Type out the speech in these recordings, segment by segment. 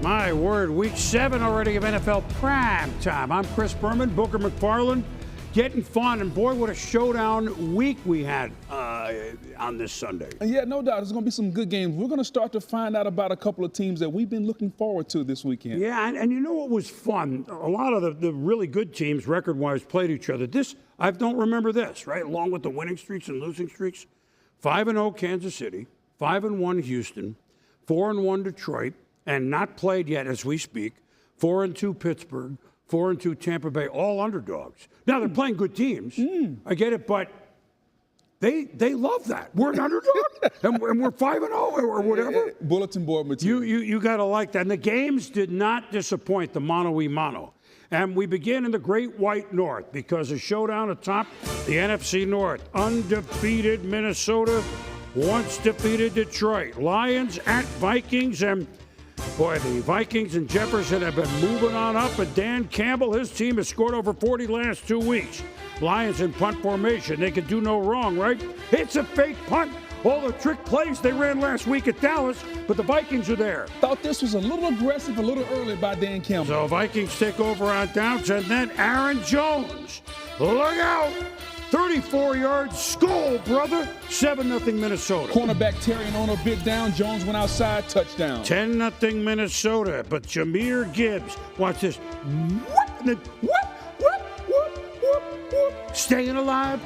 My word, week 7 already of NFL prime time. I'm Chris Berman, Booker McFarland, getting fun. And boy, what a showdown week we had on this Sunday. Yeah, no doubt. There's going to be some good games. We're going to start to find out about a couple of teams that we've been looking forward to this weekend. Yeah, and you know what was fun? A lot of the really good teams, record-wise, played each other. I don't remember this, right? Along with the winning streaks and losing streaks. 5-0 Kansas City, 5-1 Houston, 4-1 Detroit, and not played yet as we speak. 4-2 Pittsburgh, 4-2 Tampa Bay, all underdogs. Now they're playing good teams. I get it, but they love that. We're an underdog, and we're 5-0 or whatever. Bulletin board material. You got to like that. And the games did not disappoint the mano-y-mano. And we begin in the Great White North because a showdown atop the NFC North. Undefeated Minnesota once defeated Detroit. Lions at Vikings, and boy, the Vikings and Jefferson have been moving on up, and Dan Campbell, his team has scored over 40 last 2 weeks. Lions in punt formation. They could do no wrong, right? It's a fake punt. All the trick plays they ran last week at Dallas, but the Vikings are there. Thought this was a little aggressive, a little early by Dan Campbell. So Vikings take over on downs, and then Aaron Jones. Look out! 34 yards, skull, brother. 7-0 Minnesota. Cornerback Terry and Ono bit down. Jones went outside, touchdown. 10-0 Minnesota, but Jahmyr Gibbs, watch this. Staying alive,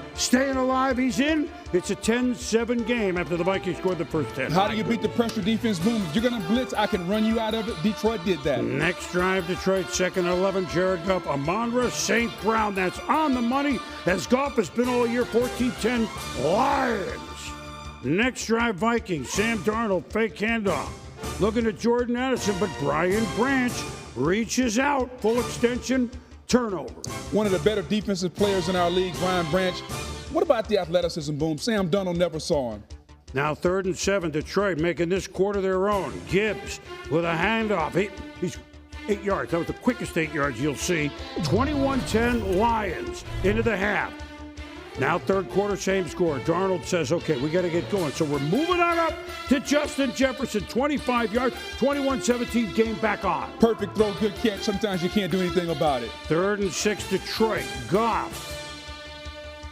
he's in. It's a 10-7 game after the Vikings scored the first 10. How do you beat the pressure defense? Boom. If you're going to blitz, I can run you out of it. Detroit did that. Next drive, Detroit, 2nd and 11, Jared Goff, Amon-Ra St. Brown. That's on the money, as Goff has been all year, 14-10 Lions. Next drive, Vikings, Sam Darnold, fake handoff. Looking at Jordan Addison, but Brian Branch reaches out, full extension, turnover. One of the better defensive players in our league, Brian Branch. What about the athleticism, Boom? Sam Darnold never saw him. Now 3rd and 7, Detroit making this quarter their own. Gibbs with a handoff. He's 8 yards. That was the quickest 8 yards you'll see. 21-10 Lions into the half. Now 3rd quarter, same score. Darnold says, okay, we got to get going. So we're moving on up to Justin Jefferson, 25 yards, 21-17, game back on. Perfect throw, good catch. Sometimes you can't do anything about it. 3rd and 6, Detroit. Goff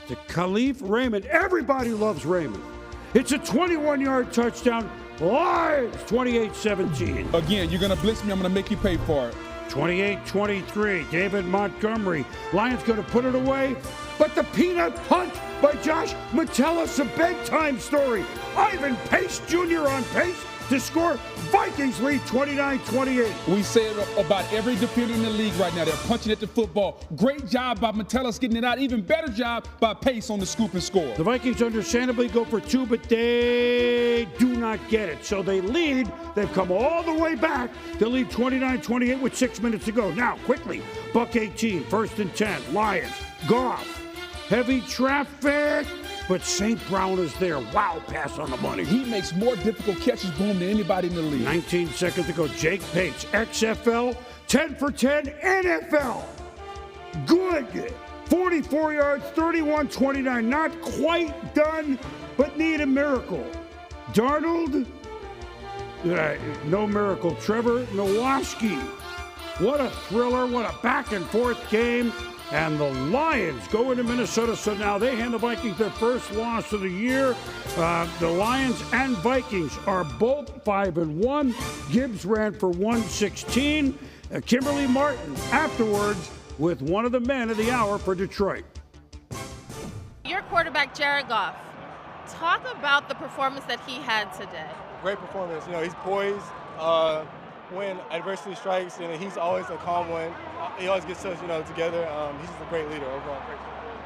to Khalif Raymond. Everybody loves Raymond. It's a 21-yard touchdown. Lions, 28-17. Again, you're going to blitz me, I'm going to make you pay for it. 28-23, David Montgomery. Lions going to put it away, but the peanut punt by Josh Metellus, a bedtime story. Ivan Pace Jr. on pace to score. Vikings lead 29-28. We say it about every defender in the league right now. They're punching at the football. Great job by Metellus getting it out. Even better job by Pace on the scoop and score. The Vikings understandably go for 2, but they do not get it. So they lead. They've come all the way back. They lead 29-28 with 6 minutes to go. Now, quickly, Buck 18, 1st and 10. Lions, Goff. Heavy traffic, but St. Brown is there. Wow, pass on the money. He makes more difficult catches, Boom, than anybody in the league. 19 seconds to go. Jake Pates, XFL, 10 for 10, NFL. Good. 44 yards, 31-29. Not quite done, but need a miracle. Darnold, no miracle. Trevor Nowaski. What a thriller. What a back and forth game. And the Lions go into Minnesota, so now they hand the Vikings their first loss of the year. The Lions and Vikings are both 5-1. Gibbs ran for 116. Kimberly Martin afterwards with one of the men of the hour for Detroit. Your quarterback, Jared Goff, talk about the performance that he had today. Great performance. You know, he's poised. When adversity strikes, and he's always a calm one. He always gets us, together. He's just a great leader overall.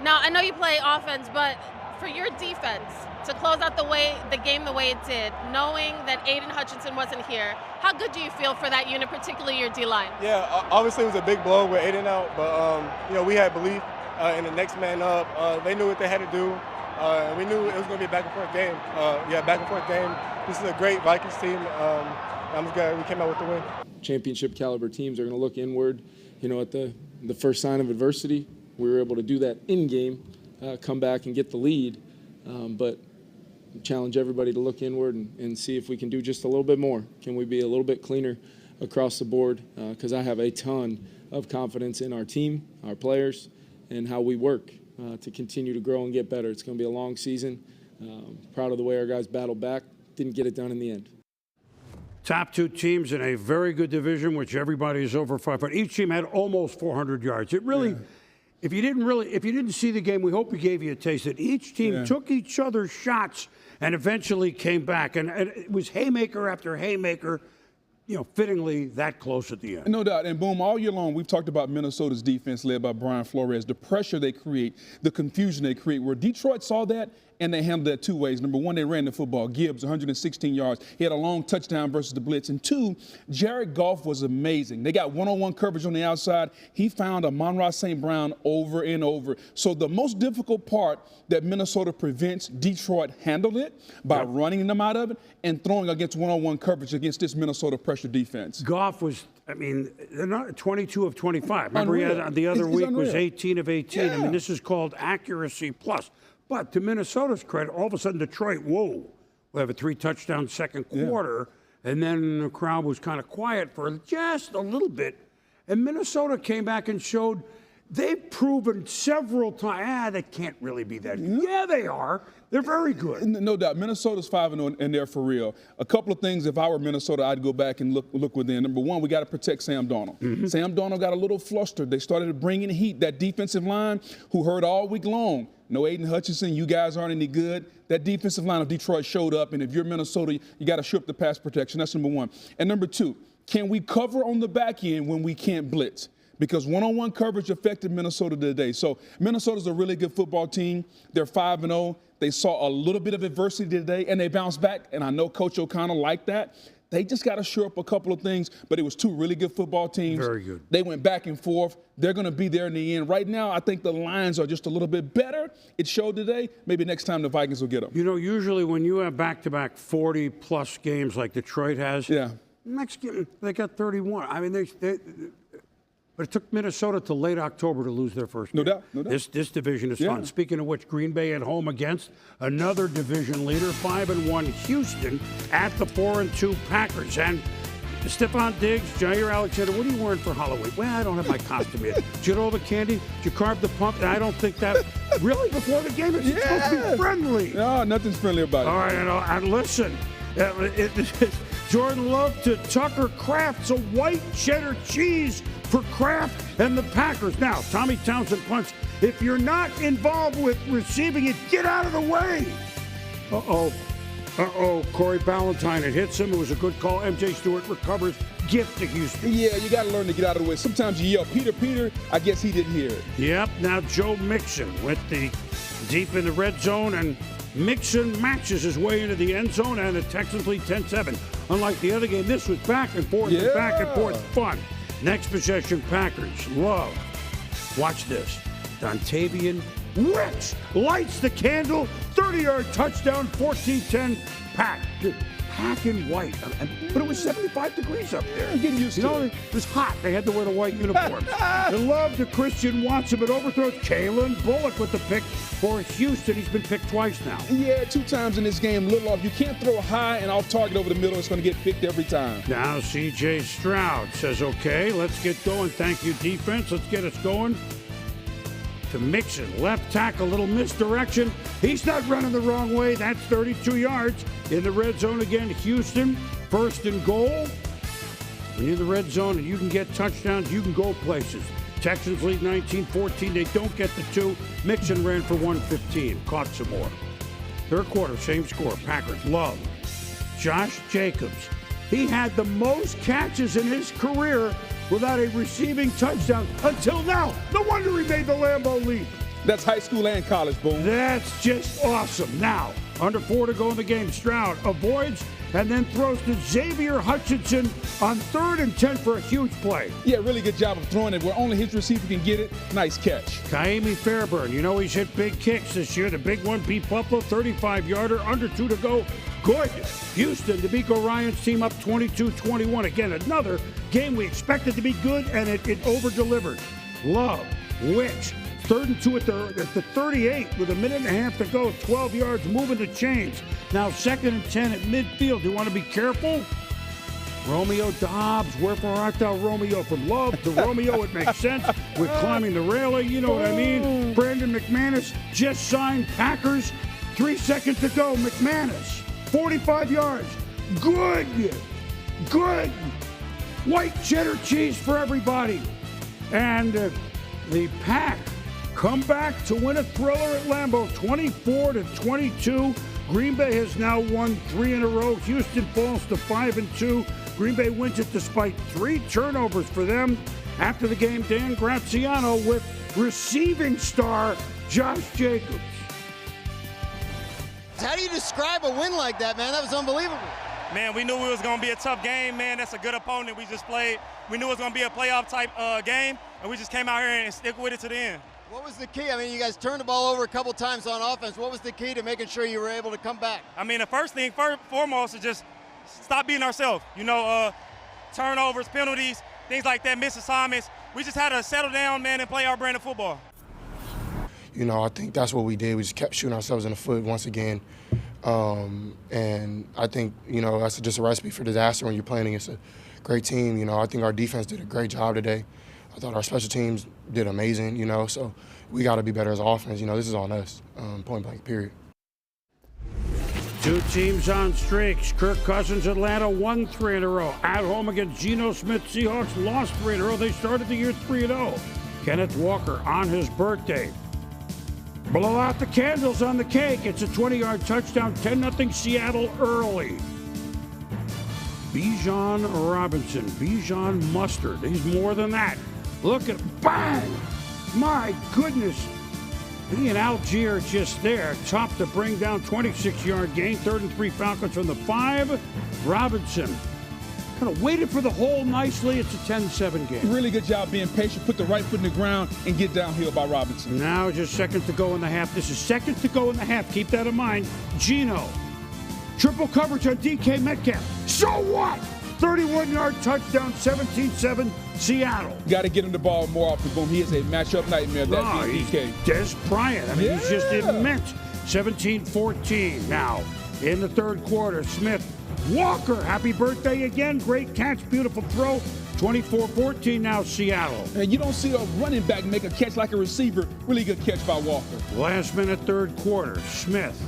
Now, I know you play offense, but for your defense to close out the game the way it did, knowing that Aiden Hutchinson wasn't here, how good do you feel for that unit, particularly your D-line? Yeah, obviously it was a big blow with Aiden out, but we had belief in the next man up. They knew what they had to do. We knew it was going to be a back-and-forth game. Back-and-forth game. This is a great Vikings team. I'm just glad we came out with the win. Championship caliber teams are going to look inward, at the first sign of adversity. We were able to do that in game, come back and get the lead, but challenge everybody to look inward and see if we can do just a little bit more. Can we be a little bit cleaner across the board because I have a ton of confidence in our team, our players, and how we work to continue to grow and get better. It's going to be a long season. Proud of the way our guys battled back. Didn't get it done in the end. Top two teams in a very good division, which everybody is over 500. Each team had almost 400 yards. It really, if you didn't see the game, we hope we gave you a taste that each team took each other's shots and eventually came back. And it was haymaker after haymaker, fittingly that close at the end. No doubt. And boom, all year long, we've talked about Minnesota's defense led by Brian Flores, the pressure they create, the confusion they create. Where Detroit saw that, and they handled that two ways. Number one, they ran the football. Gibbs, 116 yards. He had a long touchdown versus the blitz. And two, Jared Goff was amazing. They got one-on-one coverage on the outside. He found Amon-Ra St. Brown over and over. So the most difficult part that Minnesota prevents, Detroit handled it by running them out of it and throwing against one-on-one coverage against this Minnesota pressure defense. Goff was, they're not 22 of 25. Remember, Unreal. the other week unreal. was 18 of 18. Yeah. This is called accuracy plus. But to Minnesota's credit, all of a sudden Detroit, we have a 3-touchdown second quarter, and then the crowd was kind of quiet for just a little bit. And Minnesota came back and showed they've proven several times, they can't really be that good. Yeah, they are. They're very good. No doubt. Minnesota's 5-0, and they're for real. A couple of things, if I were Minnesota, I'd go back and look within. Number one, we got to protect Sam Darnold. Sam Darnold got a little flustered. They started to bring in heat. That defensive line, who heard all week long, no Aiden Hutchinson, you guys aren't any good. That defensive line of Detroit showed up, and if you're Minnesota, you got to shore up the pass protection. That's number one. And number two, can we cover on the back end when we can't blitz? Because one-on-one coverage affected Minnesota today. So Minnesota's a really good football team. They're 5-0. They saw a little bit of adversity today, and they bounced back. And I know Coach O'Connell liked that. They just got to shore up a couple of things, but it was two really good football teams. Very good. They went back and forth. They're going to be there in the end. Right now, I think the Lions are just a little bit better. It showed today. Maybe next time the Vikings will get them. Usually when you have back-to-back 40-plus games like Detroit has, next game, they got 31. But it took Minnesota till late October to lose their first game. No doubt. This division is fun. Speaking of which, Green Bay at home against another division leader, 5-1 Houston at the 4-2 Packers. And Stephon Diggs, Jair Alexander, what are you wearing for Halloween? Well, I don't have my costume yet. Did you get all the candy? Did you carve the pumpkin? I don't think that really before the game it's supposed to be friendly. No, nothing's friendly about it. All right, and listen. Jordan Love to Tucker Kraft, so white cheddar cheese for Kraft and the Packers. Now, Tommy Townsend punts. If you're not involved with receiving it, get out of the way. Corey Ballantyne, it hits him. It was a good call. MJ Stewart recovers. Gift to Houston. Yeah, you got to learn to get out of the way. Sometimes you yell, Peter. I guess he didn't hear it. Yep. Now Joe Mixon with the deep in the red zone, and Mixon matches his way into the end zone, and the Texans lead 10-7. Unlike the other game, this was back and forth and back and forth fun. Next possession, Packers. Love. Watch this. Dontavian Wicks lights the candle. 30-yard touchdown, 14-10. Pack in white. But it was 75 degrees up there. I'm getting used to it. It was hot. They had to wear the white uniforms. And Love to Christian Watson, but overthrows Kalen Bullock with the pick for Houston. He's been picked twice now. Yeah, 2 times in this game. Little off. You can't throw high and off target over the middle. It's going to get picked every time. Now C.J. Stroud says, okay, let's get going. Thank you, defense. Let's get us going. To Mixon, left tackle, little misdirection. He's not running the wrong way. That's 32 yards. In the red zone again, Houston, 1st and goal. When you're in the red zone and you can get touchdowns, you can go places. Texans lead 19-14. They don't get the 2. Mixon ran for 115. Caught some more. Third quarter, same score. Packers, Love. Josh Jacobs. He had the most catches in his career without a receiving touchdown until now. No wonder he made the Lambeau leap. That's high school and college, boom. That's just awesome. Now, under 4 to go in the game, Stroud avoids and then throws to Xavier Hutchinson on 3rd and 10 for a huge play. Yeah, really good job of throwing it where only his receiver can get it. Nice catch. Kaimi Fairburn, he's hit big kicks this year. The big one beat Buffalo, 35-yarder, under 2 to go. Good. Houston, DeMeco Ryans team up 22-21. Again, another game we expected to be good, and it over-delivered. Love, Wicks, 3rd and 2 at the 38 with a minute and a half to go. 12 yards, moving the chains. Now 2nd and 10 at midfield. Do you want to be careful? Romeo Dobbs, wherefore art thou Romeo? From love to Romeo, it makes sense with climbing the railing, you know what I mean? Brandon McManus just signed Packers. 3 seconds to go. McManus, 45 yards. Good. White cheddar cheese for everybody. And the Pack come back to win a thriller at Lambeau, 24-22. Green Bay has now won 3 in a row. Houston falls to 5-2. Green Bay wins it despite 3 turnovers for them. After the game, Dan Graziano with receiving star Josh Jacobs. How do you describe a win like that, man? That was unbelievable. Man, we knew it was going to be a tough game, man. That's a good opponent we just played. We knew it was going to be a playoff-type game, and we just came out here and stick with it to the end. What was the key? I mean, you guys turned the ball over a couple times on offense. What was the key to making sure you were able to come back? I mean, the first thing, foremost, is just stop being ourselves. You know, turnovers, penalties, things like that, missed assignments. We just had to settle down, man, and play our brand of football. You know, I think that's what we did. We just kept shooting ourselves in the foot once again. And I think, you know, that's just a recipe for disaster when you're playing against a great team. You know, I think our defense did a great job today. I thought our special teams did amazing, you know, so we got to be better as offense. You know, this is on us, point blank, period. 2 teams on streaks. Kirk Cousins, Atlanta, won 3 in a row. At home against Geno Smith, Seahawks lost 3 in a row. They started the year 3-0. Kenneth Walker on his birthday. Blow out the candles on the cake. It's a 20-yard touchdown, 10-0 Seattle early. Bijan Robinson, Bijan Mustard. He's more than that. Look at, bang! My goodness. He and Algier just there. Top to bring down 26-yard gain. 3rd and 3 Falcons from the 5. Robinson kind of waited for the hole nicely. It's a 10-7 game. Really good job being patient, put the right foot in the ground, and get downhill by Robinson. Now just seconds to go in the half. This is seconds to go in the half. Keep that in mind. Geno. Triple coverage on DK Metcalf. So what? 31-yard touchdown, 17-7 Seattle. Got to get him the ball more often, Boom. He is a matchup nightmare. That he's DK. Des Bryant. I mean, he's just immense. 17-14 now in the 3rd quarter. Smith. Walker, happy birthday again. Great catch, beautiful throw. 24-14 now Seattle. And you don't see a running back make a catch like a receiver. Really good catch by Walker. Last minute 3rd quarter. Smith.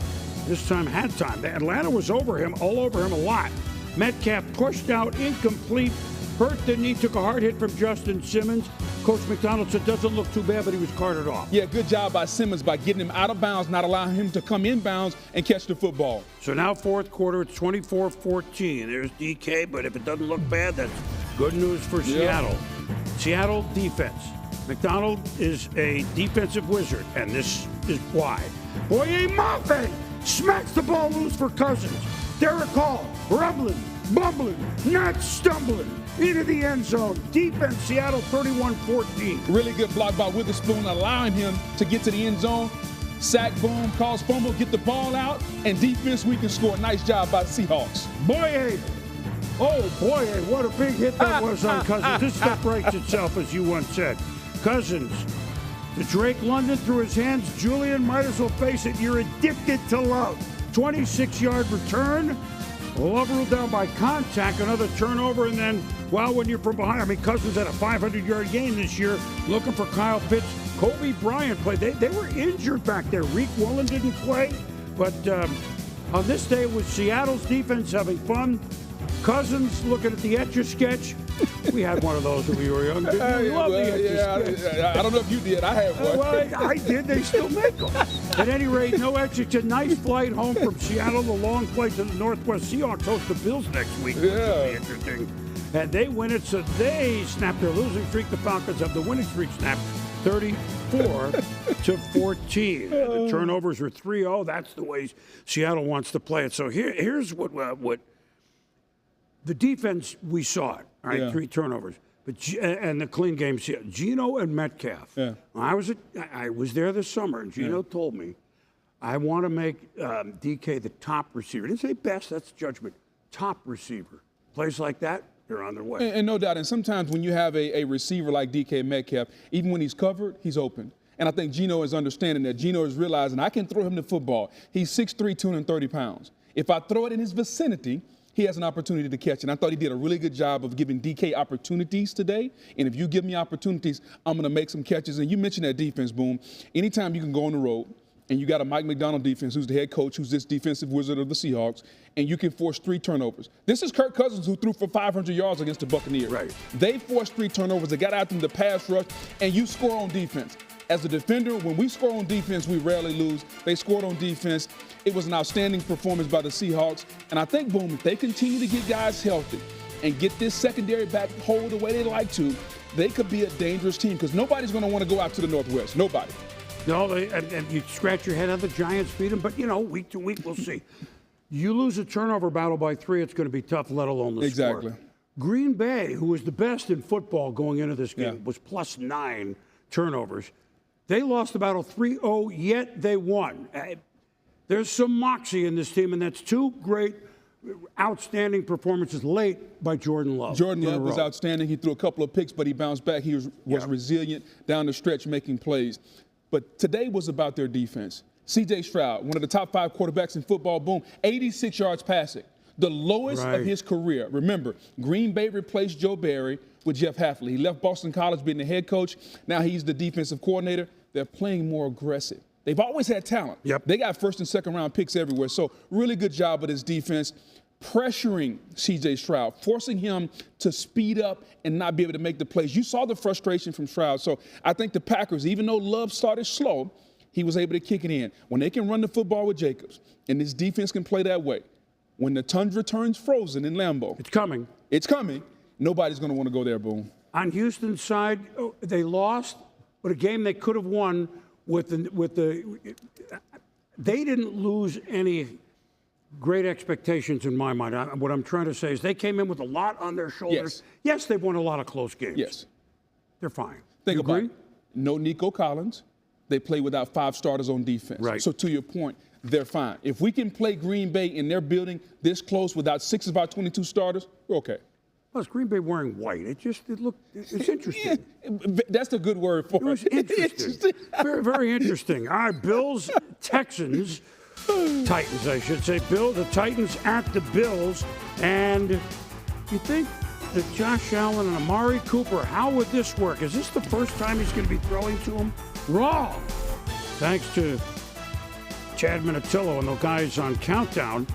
This time had time. Atlanta was all over him a lot. Metcalf pushed out, incomplete. Hurt the knee, took a hard hit from Justin Simmons. Coach McDonald said doesn't look too bad, but he was carted off. Yeah, good job by Simmons by getting him out of bounds, not allowing him to come in bounds and catch the football. So now 4th quarter, it's 24-14. There's DK, but if it doesn't look bad, that's good news for Seattle. Seattle defense. McDonald is a defensive wizard, and this is why. Boye Mafe smacks the ball loose for Cousins. Derek Hall, rumbling, bumbling, not stumbling, into the end zone. Defense, Seattle 31-14. Really good block by Witherspoon, allowing him to get to the end zone. Sack, boom, cause fumble, get the ball out, and defense, we can score. Nice job by the Seahawks. Boye. Oh, boy, what a big hit that was on Cousins. This separates itself, as you once said. Cousins to Drake London through his hands. Julian, might as well face it, you're addicted to love. 26-yard return. Love ruled down by contact, another turnover, and then, well, when you're from behind, I mean, Cousins had a 500-yard game this year, looking for Kyle Pitts. Kobe Bryant played. They were injured back there. Reek Woolen didn't play, but on this day, with Seattle's defense having fun, Cousins looking at the Etch-a-Sketch. We had one of those when we were young. We loved the Etch-a-Sketch. I don't know if you did. I had one. Well, I did. They still make them. At any rate, no Etch-a-Sketch. Nice flight home from Seattle. The long flight to the Northwest. Seahawks host the Bills next week. Which will be interesting. And they win it, so they snap their losing streak. The Falcons have the winning streak snapped 34-14. The turnovers are 3-0. That's the way Seattle wants to play it. So here's what the defense, we saw it, all right, 3 turnovers. And the clean game, Geno and Metcalf. Yeah. I was there this summer, and Geno told me, I want to make DK the top receiver. He didn't say best, that's judgment. Top receiver. Plays like that, they're on their way. And no doubt, and sometimes when you have a receiver like DK Metcalf, even when he's covered, he's open. And I think Geno is understanding that. Geno is realizing I can throw him the football. He's 6'3", 230 pounds. If I throw it in his vicinity, he has an opportunity to catch. And I thought he did a really good job of giving DK opportunities today. And if you give me opportunities, I'm going to make some catches. And you mentioned that defense, Boom. Anytime you can go on the road and you got a Mike McDonald defense who's the head coach, who's this defensive wizard of the Seahawks, and you can force 3 turnovers. This is Kirk Cousins who threw for 500 yards against the Buccaneers. Right. They forced 3 turnovers. They got out them the pass rush, and you score on defense. As a defender, when we score on defense, we rarely lose. They scored on defense. It was an outstanding performance by the Seahawks. And I think, Boom, if they continue to get guys healthy and get this secondary back whole the way they like to, they could be a dangerous team because nobody's going to want to go out to the Northwest. Nobody. No, and you scratch your head on the Giants beat them, but, week to week, we'll see. You lose a turnover battle by 3, it's going to be tough, let alone the Exactly. score. Green Bay, who was the best in football going into this game, was plus 9 turnovers. They lost the battle 3-0, yet they won. There's some moxie in this team, and that's 2 great, outstanding performances late by Jordan Love. Jordan Love was outstanding. He threw a couple of picks, but he bounced back. He was resilient down the stretch making plays. But today was about their defense. C.J. Stroud, one of the top 5 quarterbacks in football, Boom, 86 yards passing, the lowest of his career. Remember, Green Bay replaced Joe Barry with Jeff Hafley. He left Boston College being the head coach. Now he's the defensive coordinator. They're playing more aggressive. They've always had talent. They got first and second round picks everywhere. So really good job of this defense pressuring C.J. Stroud, forcing him to speed up and not be able to make the plays. You saw the frustration from Stroud. So I think the Packers, even though Love started slow, he was able to kick it in. When they can run the football with Jacobs, and this defense can play that way, when the tundra turns frozen in Lambeau. It's coming. It's coming. Nobody's going to want to go there, Boom. On Houston's side, they lost, but a game they could have won they didn't lose any great expectations in my mind. What I'm trying to say is they came in with a lot on their shoulders. Yes, they've won a lot of close games. Yes. They're fine. Think about it. No Nico Collins. They play without 5 starters on defense. Right. So to your point, they're fine. If we can play Green Bay in their building this close without 6 of our 22 starters, we're okay. Plus, Green Bay wearing white. It's interesting. That's a good word for it. It was interesting. Very, very interesting. All right, Bills, Texans, Titans, I should say. The Titans at the Bills. And you think that Josh Allen and Amari Cooper, how would this work? Is this the first time he's going to be throwing to him? Wrong. Thanks to Chad Minatillo and the guys on Countdown.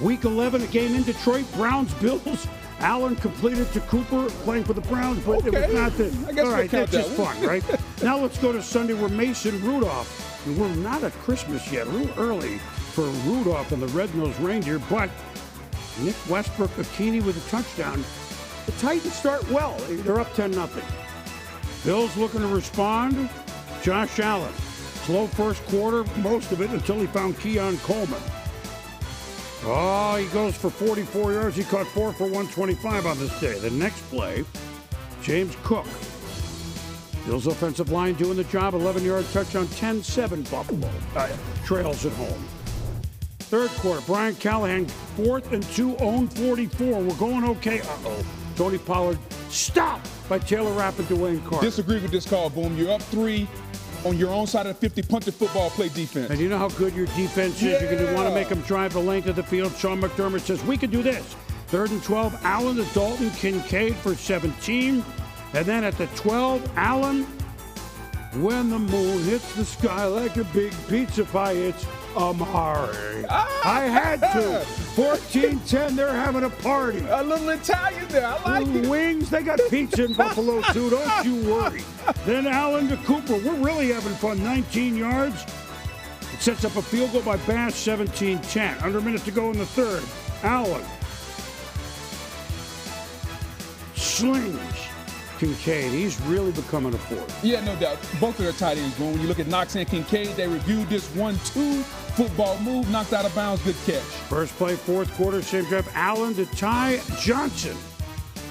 Week 11, a game in Detroit, Browns, Bills. Allen completed to Cooper playing for the Browns, but it was not the. I guess all right, that's just one. fun, right? Now let's go to Sunday where Mason Rudolph. And we're not at Christmas yet, a little early for Rudolph and the Red-Nosed Reindeer, but Nick Westbrook-Akini with a touchdown. The Titans start well. They're up 10-0. Bills looking to respond. Josh Allen. Slow first quarter, most of it, until he found Keon Coleman. Oh, he goes for 44 yards. He caught 4 for 125 on this day. The next play, James Cook. Bills offensive line doing the job. 11-yard touchdown, 10-7 Buffalo. Trails at home. Third quarter, Brian Callahan, 4th and 2, own 44. We're going okay. Tony Pollard stopped by Taylor Rapp and Dwayne Carter. Disagree with this call, Boom. You're up 3 on your own side of the 50, punted football, play defense. And you know how good your defense is? You're going to want to make them drive the length of the field. Sean McDermott says, we can do this. 3rd and 12, Allen to Dalton Kincaid for 17. And then at the 12, Allen, when the moon hits the sky like a big pizza pie, it's Amari. I had to. 14-10, they're having a party. A little Italian there, I like it. Wings, they got pizza in Buffalo too, don't you worry. Then Allen to Cooper, we're really having fun, 19 yards. It sets up a field goal by Bass, 17-10. Under a minute to go in the third. Allen slings Kincaid. He's really becoming a force. Yeah, no doubt. Both of their tight ends, when you look at Knox and Kincaid, they reviewed this 1-2 football move, knocked out of bounds, good catch. First play, fourth quarter, same drive. Allen to Ty Johnson.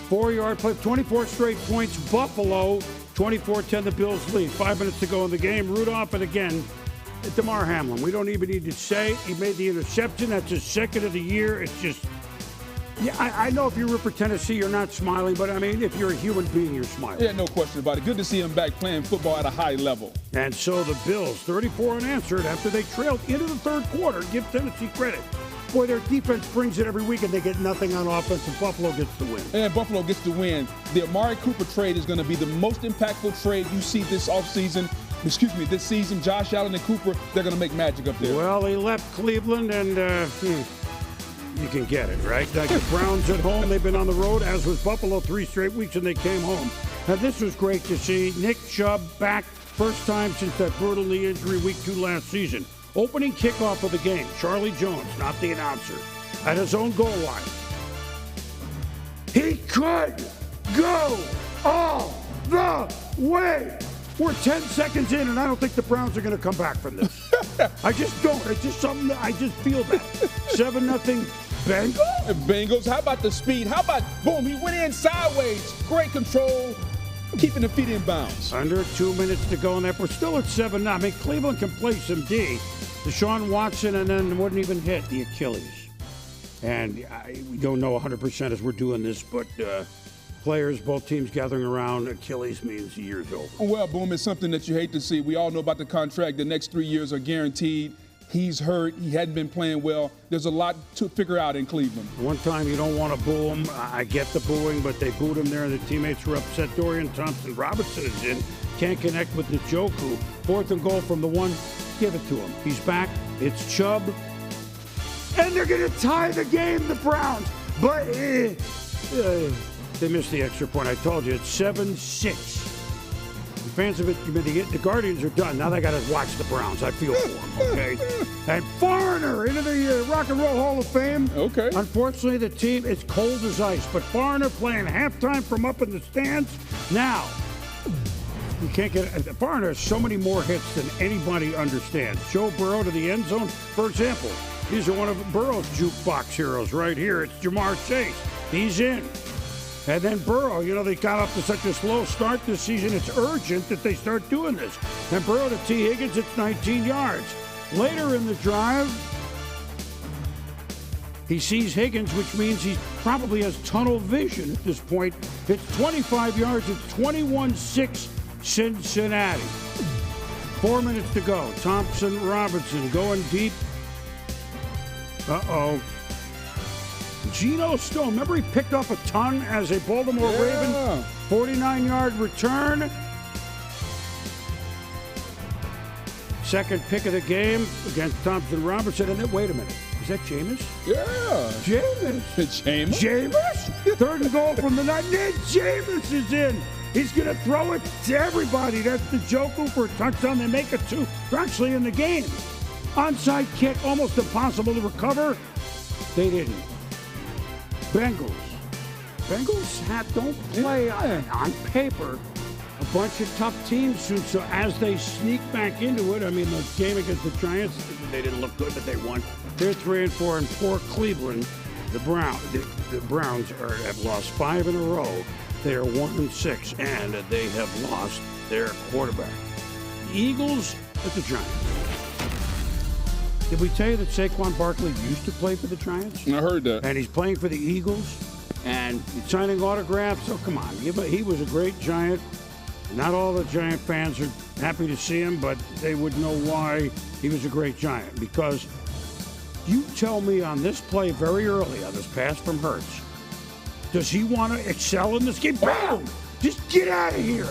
4-yard play, 24 straight points. Buffalo, 24-10, the Bills lead. 5 minutes to go in the game. Rudolph, and again, DeMar Hamlin. We don't even need to say he made the interception. That's his 2nd of the year. It's just, yeah, I know if you root for Tennessee, you're not smiling, but I mean, if you're a human being, you're smiling. Yeah, no question about it. Good to see him back playing football at a high level. And so the Bills, 34 unanswered after they trailed into the third quarter. Give Tennessee credit. boy, their defense brings it every week, and they get nothing on offense, and Buffalo gets the win. And Buffalo gets the win. The Amari Cooper trade is going to be the most impactful trade you see this offseason. This season. Josh Allen and Cooper, they're going to make magic up there. Well, he left Cleveland, and you can get it, right? Like the Browns at home, they've been on the road, as was Buffalo 3 straight weeks, and they came home. Now, this was great to see. Nick Chubb back, first time since that brutal knee injury week 2 last season. Opening kickoff of the game, Charlie Jones, not the announcer, at his own goal line. He could go all the way. We're 10 seconds in, and I don't think the Browns are going to come back from this. I just don't. It's just something that I just feel that. 7-0 Bengals? Bengals. How about the speed? How about, boom, he went in sideways. Great control. Keeping the feet in bounds. Under 2 minutes to go in that. We're still at 7-0. I mean, Cleveland can play some D. Deshaun Watson, and then wouldn't even hit the Achilles. And we don't know 100% as we're doing this, but players, both teams gathering around, Achilles means the year's over. Well, boom, it's something that you hate to see. We all know about the contract. The next 3 years are guaranteed. He's hurt. He hadn't been playing well. There's a lot to figure out in Cleveland. One time you don't want to boo him. I get the booing, but they booed him there, and the teammates were upset. Dorian Thompson-Robinson is in. Can't connect with Njoku. 4th and goal from the 1. Give it to him. He's back. It's Chubb. And they're going to tie the game, the Browns. But they missed the extra point. I told you, it's 7-6. The fans of it, the Guardians are done. Now they got to watch the Browns. I feel for them, okay? And Foreigner into the Rock and Roll Hall of Fame. Okay. Unfortunately, the team is cold as ice. But Foreigner playing halftime from up in the stands. Now, you can't get Foreigner has so many more hits than anybody understands. Joe Burrow to the end zone, for example. These are one of Burrow's jukebox heroes right here. It's Jamar Chase. He's in. And then Burrow, they got off to such a slow start this season, it's urgent that they start doing this. And Burrow to T. Higgins, it's 19 yards. Later in the drive, he sees Higgins, which means he probably has tunnel vision at this point. It's 25 yards. It's 21-6 Cincinnati. 4 minutes to go. Thompson-Robinson going deep. Uh-oh. Geno Stone, remember he picked off a ton as a Baltimore Raven? 49-yard return. Second pick of the game against Thompson-Robinson. And then, wait a minute. Is that Jameis? Yeah. Jameis. Jameis? Jameis? 3rd and goal from the 9. Then Jameis is in. He's going to throw it to everybody. That's the Njoku for a touchdown. They make it 2. They're actually in the game. Onside kick, almost impossible to recover. They didn't. Bengals don't play on paper a bunch of tough teams soon. So as they sneak back into it, I mean, the game against the Giants, they didn't look good, but they won. They're 3-4, and poor Cleveland, the Browns have lost 5 in a row. They are 1-6, and they have lost their quarterback. The Eagles at the Giants. Did we tell you that Saquon Barkley used to play for the Giants? I heard that. And he's playing for the Eagles and signing autographs. Oh, come on. He was a great Giant. Not all the Giant fans are happy to see him, but they would know why he was a great Giant. Because you tell me on this play very early on this pass from Hurts, does he want to excel in this game? Bam! Just get out of here.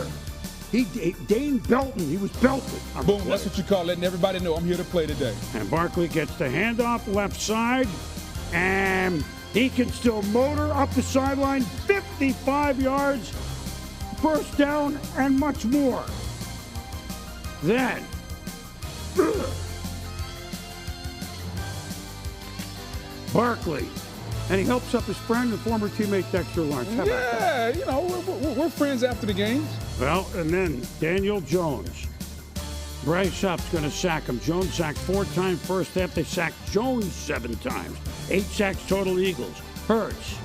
Dane Belton, he was belted. Boom, that's what you call letting everybody know I'm here to play today. And Barkley gets the handoff left side, and he can still motor up the sideline, 55 yards, first down, and much more. Then, Barkley, and he helps up his friend and former teammate Dexter Lawrence. How about that? We're friends after the games. Well, and then Daniel Jones. Bryce Huff's going to sack him. Jones sacked 4 times first half. They sacked Jones 7 times. 8 sacks total Eagles. Hurts.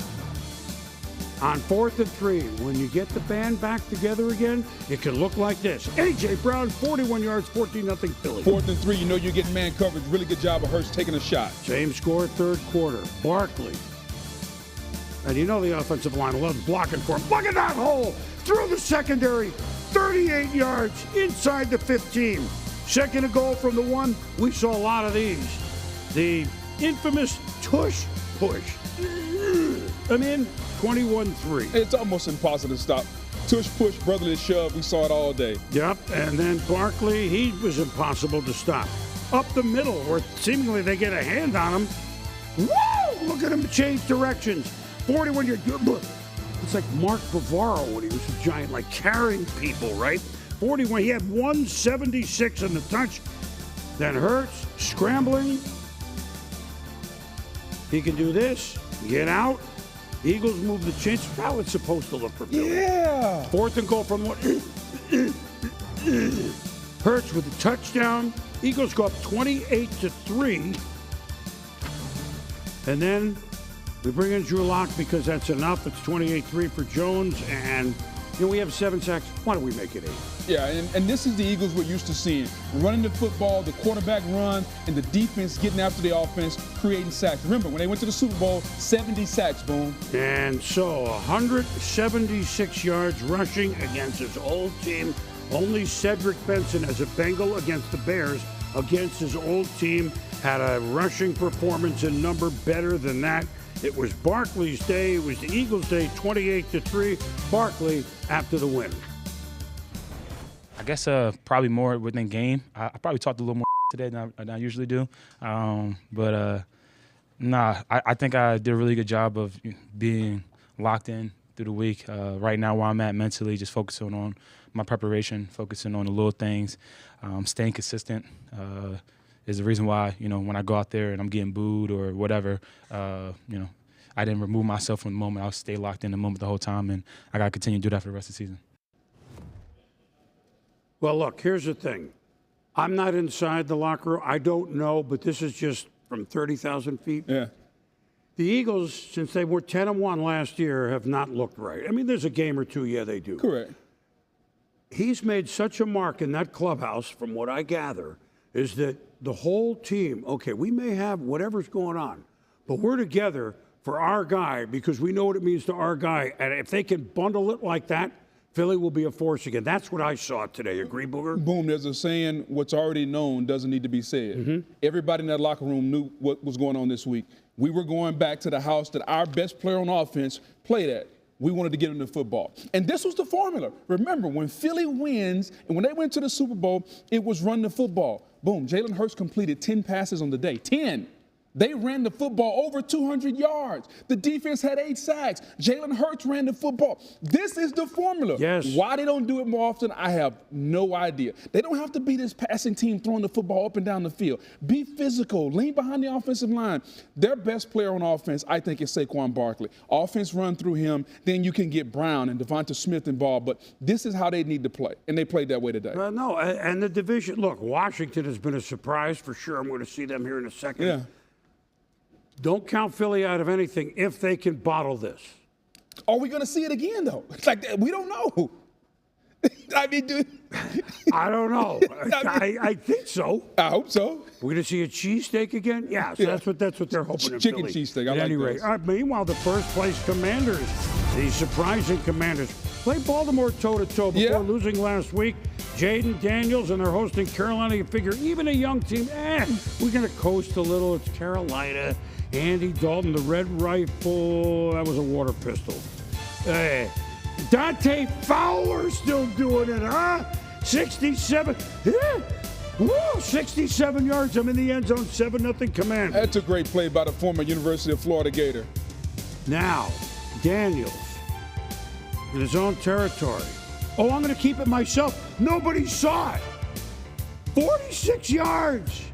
On 4th and 3, when you get the band back together again, it can look like this. A.J. Brown, 41 yards, 14-0 Philly. 4th and 3, you're getting man coverage. Really good job of Hurts taking a shot. Same score, 3rd quarter. Barkley. And the offensive line loves blocking for him. Look at that hole! Through the secondary, 38 yards inside the 15. 2nd and goal from the 1. We saw a lot of these. The infamous tush push. I'm in 21-3. It's almost impossible to stop. Tush, push, brotherly shove. We saw it all day. Yep, and then Barkley, he was impossible to stop. Up the middle, where seemingly they get a hand on him. Woo! Look at him change directions. 41 years. It's like Mark Bavaro when he was a giant, like carrying people, right? 41. He had 176 in the touch. Then Hurts scrambling. He can do this. Get out. Eagles move the chains. How it's supposed to look for Philly. Yeah. 4th and goal from one. Hurts with the touchdown. Eagles go up 28-3. And then we bring in Drew Lock because that's enough. It's 28-3 for Jones. And we have 7 sacks. Why don't we make it 8? Yeah, and this is the Eagles we're used to seeing. Running the football, the quarterback run, and the defense getting after the offense, creating sacks. Remember, when they went to the Super Bowl, 70 sacks, boom. And so 176 yards rushing against his old team. Only Cedric Benson as a Bengal against the Bears against his old team had a rushing performance and number better than that. It was Barkley's day. It was the Eagles' day, 28-3. Barkley after the win. I guess probably more within game. I probably talked a little more today than I usually do. I think I did a really good job of being locked in through the week. Right now where I'm at mentally, just focusing on my preparation, focusing on the little things, staying consistent is the reason why, when I go out there and I'm getting booed or whatever, I didn't remove myself from the moment. I'll stay locked in the moment the whole time, and I got to continue to do that for the rest of the season. Well, look, here's the thing. I'm not inside the locker room. I don't know, but this is just from 30,000 feet. Yeah. The Eagles, since they were 10-1 last year, have not looked right. I mean, there's a game or two, yeah, they do. Correct. He's made such a mark in that clubhouse, from what I gather, is that the whole team, okay, we may have whatever's going on, but we're together for our guy because we know what it means to our guy. And if they can bundle it like that, Philly will be a force again. That's what I saw today. Agree, Booger? Boom, there's a saying, what's already known doesn't need to be said. Everybody in that locker room knew what was going on this week. We were going back to the house that our best player on offense played at. We wanted to get him the football. And this was the formula. Remember, when Philly wins, and when they went to the Super Bowl, it was run the football. Boom, Jalen Hurts completed 10 passes on the day. 10. They ran the football over 200 yards. The defense had 8 sacks. Jalen Hurts ran the football. This is the formula. Yes. Why they don't do it more often, I have no idea. They don't have to be this passing team throwing the football up and down the field. Be physical. Lean behind the offensive line. Their best player on offense, I think, is Saquon Barkley. Offense run through him. Then you can get Brown and Devonta Smith involved. But this is how they need to play. And they played that way today. No, and the division. Look, Washington has been a surprise for sure. I'm going to see them here in a second. Yeah. Don't count Philly out of anything if they can bottle this. Are we going to see it again, though? It's like, we don't know. I mean, dude. I don't know. I think so. I hope so. We're going to see a cheesesteak again? Yeah, so that's what they're hoping in Chicken Philly. cheesesteak. I At like any rate. those. All right, meanwhile, the first-place Commanders, the surprising Commanders, play Baltimore toe-to-toe before losing last week. Jaden Daniels, and they're hosting Carolina. You figure even a young team, we're going to coast a little. It's Carolina. Andy Dalton, the red rifle, that was a water pistol. Dante Fowler still doing it, huh? 67. Woo, 67 yards. I'm in the end zone, 7-0 Commanders. That's a great play by the former University of Florida Gator. Now, Daniels in his own territory. Oh, I'm going to keep it myself. Nobody saw it. 46 yards.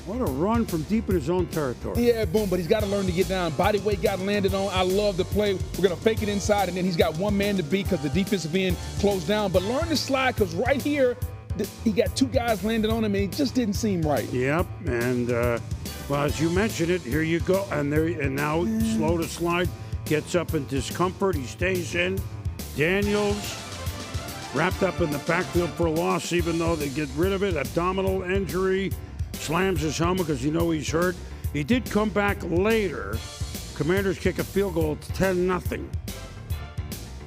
What a run from deep in his own territory. Yeah, boom, but he's got to learn to get down. Body weight got landed on. I love the play. We're going to fake it inside, and then he's got one man to beat because the defensive end closed down. But learn to slide because right here, he got 2 guys landed on him, and it just didn't seem right. Yep, and, well, as you mentioned it, here you go. And now slow to slide, gets up in discomfort. He stays in. Daniels wrapped up in the backfield for a loss, even though they get rid of it. Abdominal injury. Slams his helmet because he's hurt. He did come back later. Commanders kick a field goal. It's 10-0.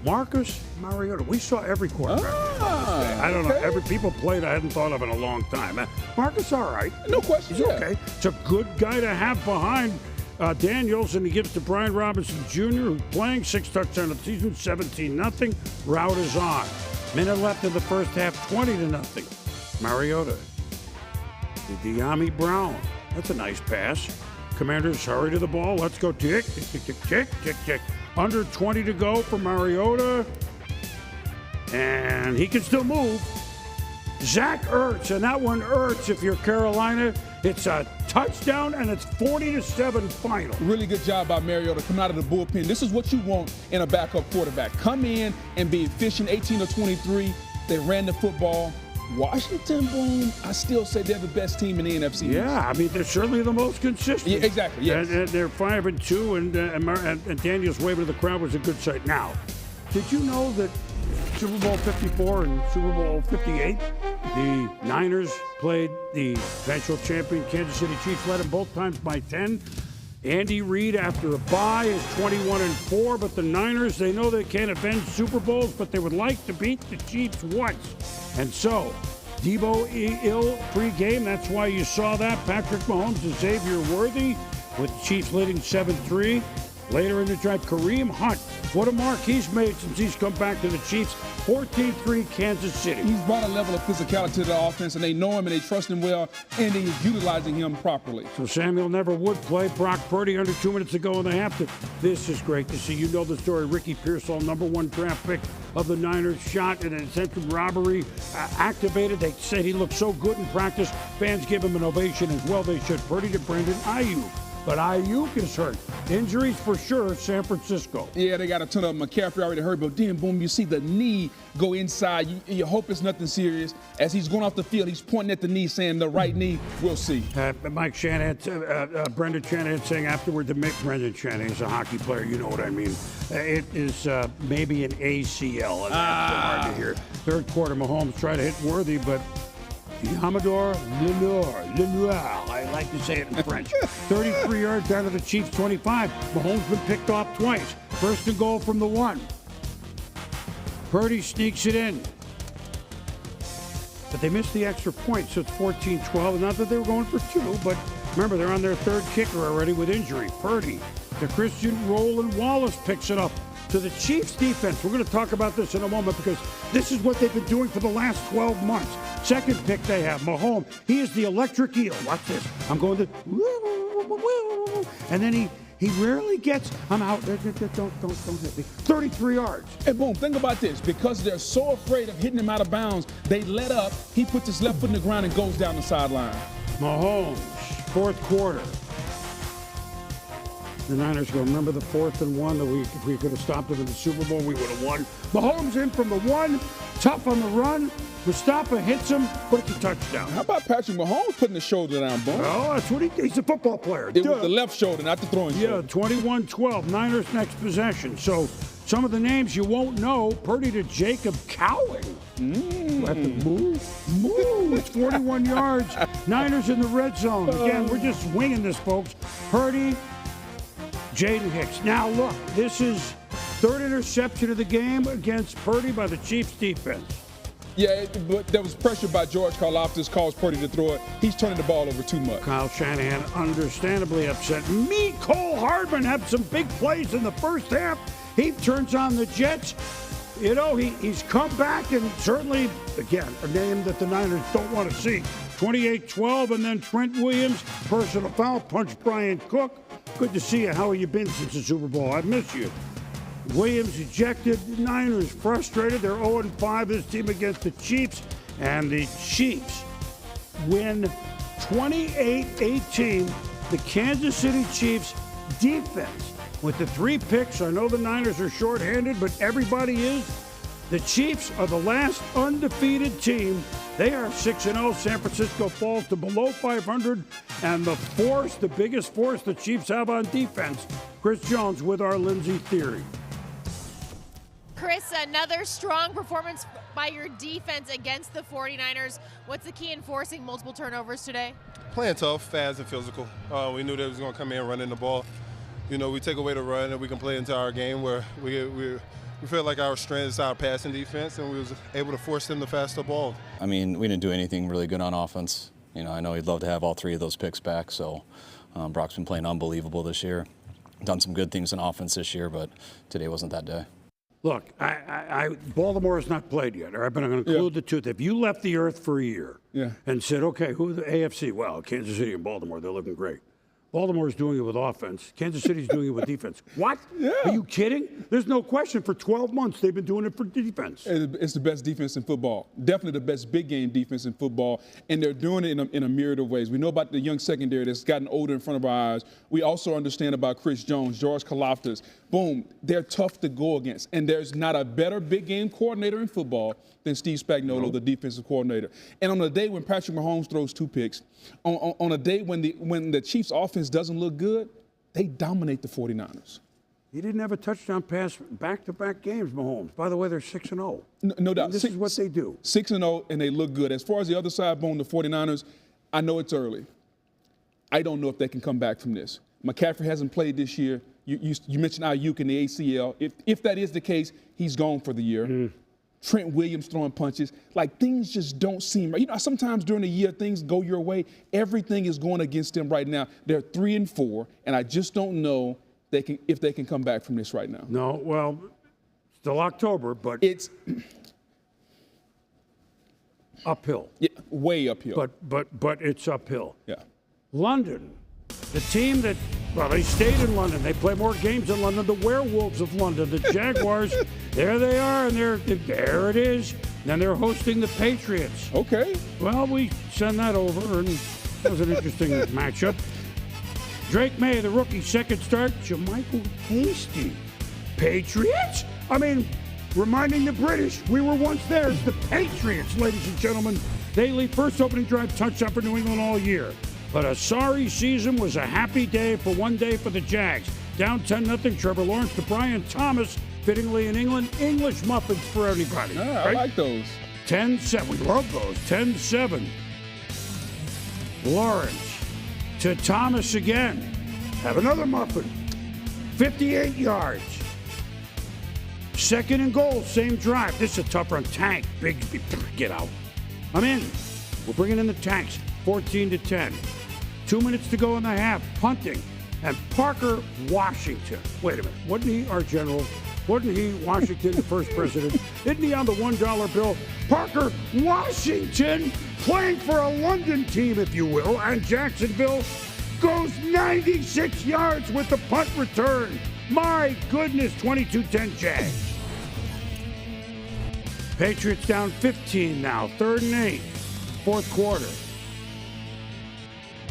Marcus Mariota. We saw every quarterback. I don't know. Every people played I hadn't thought of in a long time. Marcus, all right. No question. He's yeah. okay. It's a good guy to have behind Daniels, and he gives to Brian Robinson Jr., who's playing 6 touchdowns of the season, 17-0. Route is on. Minute left in the first half, 20-0. Mariota. The De'Ami Brown. That's a nice pass. Commanders hurry to the ball. Let's go tick, tick, tick, tick, tick, tick, tick. Under 20 to go for Mariota. And he can still move. Zach Ertz, and that one Ertz, if you're Carolina, it's a touchdown, and it's 40-7 final. Really good job by Mariota coming out of the bullpen. This is what you want in a backup quarterback. Come in and be efficient, 18 of 23. They ran the football. Washington, boom, I still say they're the best team in the NFC. Yeah, I mean, they're certainly the most consistent. Yeah, exactly, yes. And they're 5-2, and Daniels waving to the crowd was a good sight. Now, did you know that Super Bowl 54 and Super Bowl 58, the Niners played the eventual champion Kansas City Chiefs, led them both times by 10. Andy Reid, after a bye, is 21-4, but the Niners, they know they can't avenge Super Bowls, but they would like to beat the Chiefs once. And so, Debo ill pre-game, that's why you saw that. Patrick Mahomes and Xavier Worthy, with the Chiefs leading 7-3. Later in the drive, Kareem Hunt. What a mark he's made since he's come back to the Chiefs. 14-3 Kansas City. He's brought a level of physicality to the offense, and they know him and they trust him well, and they're utilizing him properly. So Samuel never would play. Brock Purdy under 2 minutes to go in the half. This is great to see. You know the story. Ricky Pearsall, #1 draft pick of the Niners, shot in an attempted robbery, activated. They said he looked so good in practice. Fans give him an ovation as well. They should. Purdy to Brandon Ayuk. But Ayuk is hurt. Injuries for sure, San Francisco. Yeah, they got a ton of them. McCaffrey already hurt, but then, boom, you see the knee go inside. You hope it's nothing serious. As he's going off the field, he's pointing at the knee, saying the right knee. We'll see. Mike Shanahan, Brendan Shanahan saying afterward to make Brendan Shanahan is a hockey player. You know what I mean. It is maybe an ACL, and that's hard to hear. Third quarter, Mahomes tried to hit Worthy, but Amador Lenoir, I like to say it in French. 33 yards down to the Chiefs' 25. Mahomes been picked off twice. First and goal from the 1. Purdy sneaks it in. But they missed the extra point, so it's 14-12. Not that they were going for 2, but remember, they're on their third kicker already with injury. Purdy. The Christian Roland Wallace picks it up to the Chiefs defense. We're going to talk about this in a moment because this is what they've been doing for the last 12 months. Second pick they have, Mahomes. He is the electric eel. Watch this. I'm going to... And then he rarely gets... I'm out. Don't hit me. 33 yards. And boom, think about this. Because they're so afraid of hitting him out of bounds, they let up. He puts his left foot in the ground and goes down the sideline. Mahomes, fourth quarter. The Niners go, remember the 4th and 1 that if we could have stopped them in the Super Bowl, we would have won. Mahomes in from the 1, tough on the run. Mustafa hits him, but it's a touchdown. How about Patrick Mahomes putting the shoulder down, boom? Oh, that's what he's a football player. It was the left shoulder, not the throwing shoulder. Yeah, 21-12, Niners next possession. So some of the names you won't know, Purdy to Jacob Cowing. Have to move. It's 41 yards. Niners in the red zone. Again, we're just winging this, folks. Purdy, Jaden Hicks. Now, look, this is third interception of the game against Purdy by the Chiefs defense. Yeah, but there was pressure by George Karlaftis, caused Purdy to throw it. He's turning the ball over too much. Kyle Shanahan understandably upset. Cole Hardman had some big plays in the first half. He turns on the Jets. You know, he's come back and certainly, again, a name that the Niners don't want to see. 28-12, and then Trent Williams, personal foul, punched Brian Cook. Good to see you. How have you been since the Super Bowl? I miss you. Williams ejected. The Niners frustrated. They're 0-5 this team against the Chiefs. And the Chiefs win 28-18. The Kansas City Chiefs defense with the 3 picks. I know the Niners are shorthanded, but everybody is. The Chiefs are the last undefeated team. They are 6-0. San Francisco falls to below 500. And the biggest force the Chiefs have on defense, Chris Jones with our Lindsay Theory. Chris, another strong performance by your defense against the 49ers. What's the key in forcing multiple turnovers today? Playing tough, fast, and physical. We knew they was going to come in running the ball. you know, we take away the run and we can play into our game where we feel like our strength is our passing defense, and we was able to force them to fast the ball. I mean, we didn't do anything really good on offense. You know, I know he'd love to have all 3 of those picks back, so Brock's been playing unbelievable this year. Done some good things in offense this year, but today wasn't that day. Look, Baltimore has not played yet, but I'm going to include the truth. If you left the earth for a year and said, okay, who are the AFC? Well, Kansas City and Baltimore, they're looking great. Baltimore's doing it with offense. Kansas City's doing it with defense. What? Yeah. Are you kidding? There's no question. For 12 months, they've been doing it for defense. It's the best defense in football. Definitely the best big game defense in football. And they're doing it in a myriad of ways. We know about the young secondary that's gotten older in front of our eyes. We also understand about Chris Jones, George Karlaftis. Boom. They're tough to go against. And there's not a better big game coordinator in football than Steve Spagnuolo, the defensive coordinator. And on a day when Patrick Mahomes throws 2 picks, on a day when the Chiefs' offense doesn't look good, they dominate the 49ers. He didn't have a touchdown pass back-to-back games, Mahomes. By the way, they're 6-0. No doubt. This is what they do. 6-0, and they look good. As far as the other side, Bone, the 49ers, I know it's early. I don't know if they can come back from this. McCaffrey hasn't played this year. You mentioned Ayuk in the ACL. If that is the case, he's gone for the year. Trent Williams throwing punches. Like, things just don't seem right. You know, sometimes during the year, things go your way. Everything is going against them right now. They're 3-4, and I just don't know if they can come back from this right now. No, well, still October, but it's uphill. Yeah, way uphill. But it's uphill. Yeah. London, the team that, well, they stayed in London. They play more games in London. The Werewolves of London, the Jaguars, there they are, and there it is. Then they're hosting the Patriots. Okay. Well, we send that over, and that was an interesting matchup. Drake May, the rookie, second start. Jermichael Hasty. Patriots? I mean, reminding the British, we were once there. It's the Patriots, ladies and gentlemen. They lead first opening drive touchdown for New England all year. But a sorry season was a happy day for one day for the Jags. Down 10-0, Trevor Lawrence to Brian Thomas, fittingly in England. English muffins for everybody. Yeah, right? I like those. 10-7. We love those. 10-7. Lawrence to Thomas again. Have another muffin. 58 yards. Second and goal, same drive. This is a tough run. Tank. Bigsby, get out. I'm in. We're bringing in the Tanks. 14-10. 2 minutes to go in the half. Punting. And Parker Washington. Wait a minute. Wasn't he our general? Wasn't he Washington, the first president? Isn't he on the $1 bill? Parker Washington, playing for a London team, if you will, and Jacksonville goes 96 yards with the punt return. My goodness, 22-10 Jags. Patriots down 15 now, 3rd and 8, fourth quarter.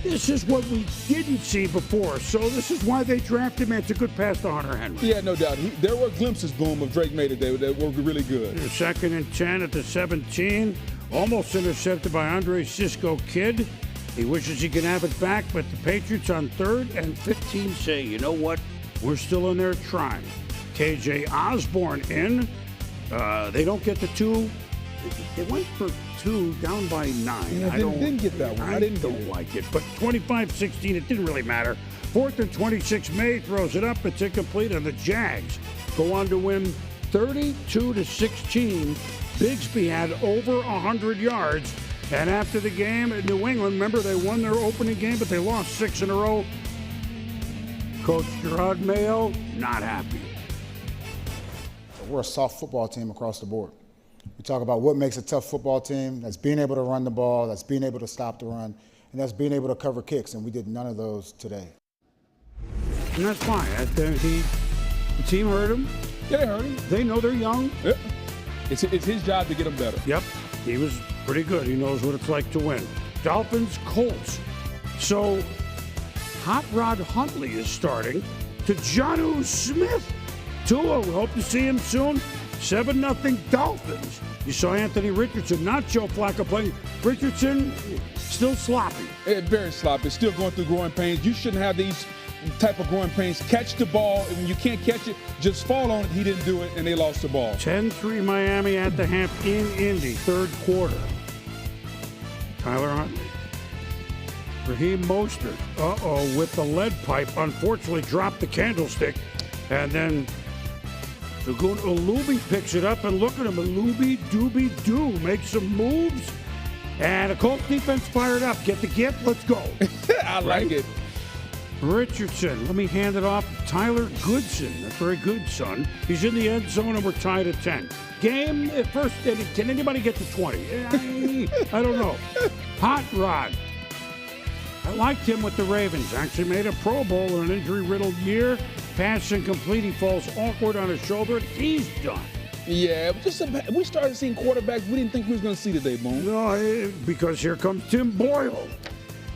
This is what we didn't see before, so this is why they drafted him. It's a good pass to Hunter Henry. Yeah, no doubt. There were glimpses, Boom, of Drake May today that were really good. 2nd and 10 at the 17. Almost intercepted by Andre Cisco Kid. He wishes he could have it back, but the Patriots on 3rd and 15 say, you know what? We're still in there trying. KJ Osborne in. They don't get the 2. They went for 2 down by 9. Yeah, I didn't get that one. I don't like it. But 25-16, it didn't really matter. 4th and 26, May throws it up. It's incomplete, and the Jags go on to win 32-16. Bigsby had over 100 yards. And after the game at New England, remember they won their opening game, but they lost 6 in a row. Coach Gerard Mayo, not happy. We're a soft football team across the board. We talk about what makes a tough football team. That's being able to run the ball, that's being able to stop the run, and that's being able to cover kicks, and we did none of those today. And that's fine. The team heard him. Yeah, they heard him. They know they're young. Yep. It's his job to get them better. Yep. He was pretty good. He knows what it's like to win. Dolphins, Colts. So Hot Rod Huntley is starting to Jonnu Smith. Tua, we hope to see him soon. 7-0 Dolphins. You saw Anthony Richardson, not Joe Flacco playing. Richardson, still sloppy. Very sloppy. Still going through growing pains. You shouldn't have these type of growing pains. Catch the ball, and when you can't catch it, just fall on it. He didn't do it, and they lost the ball. 10-3 Miami at the half in Indy, 3rd quarter. Tyler Huntley. Raheem Mostert, with the lead pipe, unfortunately dropped the candlestick. And then Segun Ulubi picks it up, and look at him, Ulubi-dooby-doo, makes some moves. And the Colts defense fired up. Get the gift, let's go. I like it. Richardson, let me hand it off to Tyler Goodson. That's very good, son. He's in the end zone, and we're tied at 10. Game, first inning, can anybody get to 20? I don't know. Hot Rod. I liked him with the Ravens. Actually made a Pro Bowl in an injury-riddled year. Pass incomplete. He falls awkward on his shoulder. He's done. Yeah, we started seeing quarterbacks we didn't think we was going to see today, Boone. No, because here comes Tim Boyle.